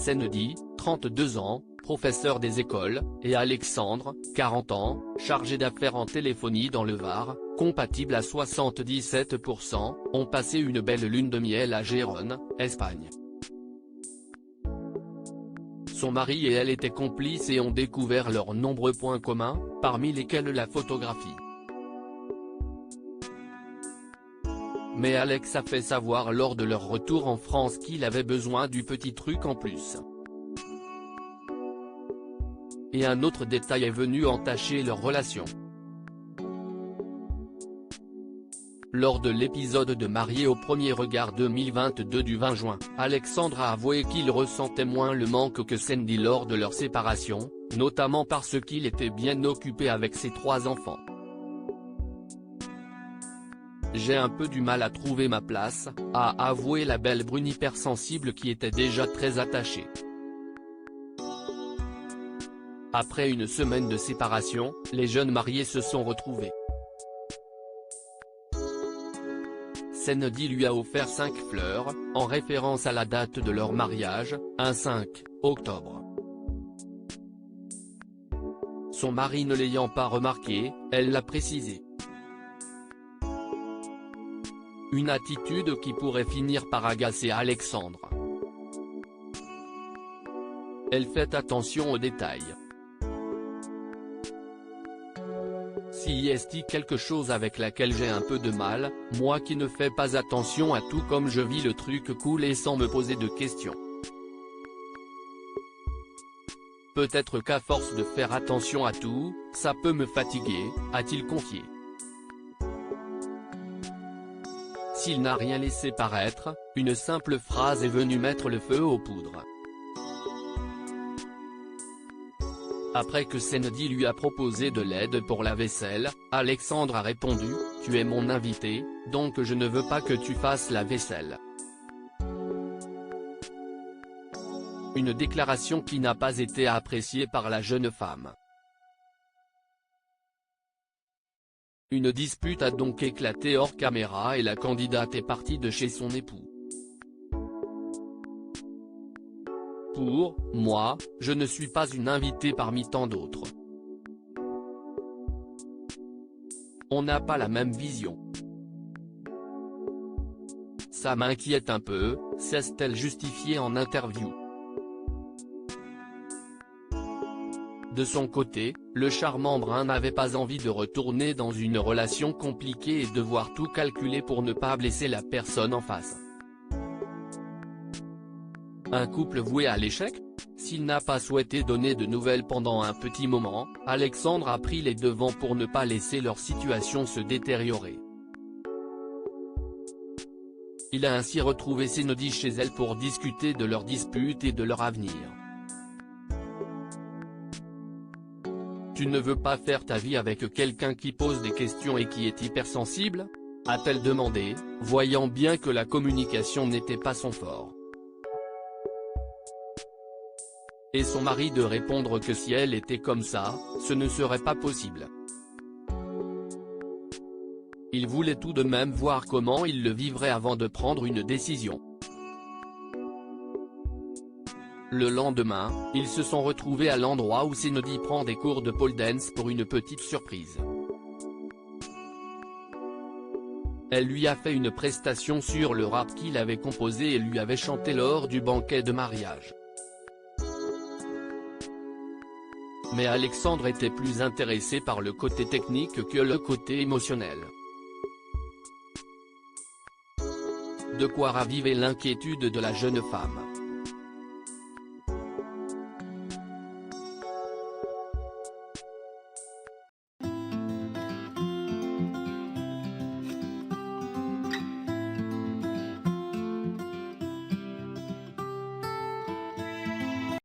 Senedi, 32 ans, professeur des écoles, et Alexandre, 40 ans, chargé d'affaires en téléphonie dans le Var, compatible à 77%, ont passé une belle lune de miel à Gérone, Espagne. Son mari et elle étaient complices et ont découvert leurs nombreux points communs, parmi lesquels la photographie. Mais Alex a fait savoir lors de leur retour en France qu'il avait besoin du petit truc en plus. Et un autre détail est venu entacher leur relation. Lors de l'épisode de Mariés au premier regard 2022 du 20 juin, Alexandre a avoué qu'il ressentait moins le manque que Senedi lors de leur séparation, notamment parce qu'il était bien occupé avec ses 3 enfants. « J'ai un peu du mal à trouver ma place », a avoué la belle brune hypersensible qui était déjà très attachée. Après une semaine de séparation, les jeunes mariés se sont retrouvés. Senedi lui a offert 5 fleurs, en référence à la date de leur mariage, un 5 octobre. Son mari ne l'ayant pas remarqué, elle l'a précisé. Une attitude qui pourrait finir par agacer Alexandre. Elle fait attention aux détails. Si y est quelque chose avec laquelle j'ai un peu de mal, moi qui ne fais pas attention à tout comme je vis le truc couler sans me poser de questions. Peut-être qu'à force de faire attention à tout, ça peut me fatiguer, a-t-il confié. S'il n'a rien laissé paraître, une simple phrase est venue mettre le feu aux poudres. Après que Senedi lui a proposé de l'aide pour la vaisselle, Alexandre a répondu « Tu es mon invité, donc je ne veux pas que tu fasses la vaisselle ». Une déclaration qui n'a pas été appréciée par la jeune femme. Une dispute a donc éclaté hors caméra et la candidate est partie de chez son époux. Pour moi, je ne suis pas une invitée parmi tant d'autres. On n'a pas la même vision. Ça m'inquiète un peu, s'est-elle justifiée en interview. De son côté, le charmant brun n'avait pas envie de retourner dans une relation compliquée et devoir tout calculer pour ne pas blesser la personne en face. Un couple voué à l'échec? S'il n'a pas souhaité donner de nouvelles pendant un petit moment, Alexandre a pris les devants pour ne pas laisser leur situation se détériorer. Il a ainsi retrouvé Senedi chez elle pour discuter de leur dispute et de leur avenir. Tu ne veux pas faire ta vie avec quelqu'un qui pose des questions et qui est hypersensible? A-t-elle demandé, voyant bien que la communication n'était pas son fort. Et son mari de répondre que si elle était comme ça, ce ne serait pas possible. Il voulait tout de même voir comment il le vivrait avant de prendre une décision. Le lendemain, ils se sont retrouvés à l'endroit où Senedi prend des cours de pole dance pour une petite surprise. Elle lui a fait une prestation sur le rap qu'il avait composé et lui avait chanté lors du banquet de mariage. Mais Alexandre était plus intéressé par le côté technique que le côté émotionnel. De quoi raviver l'inquiétude de la jeune femme.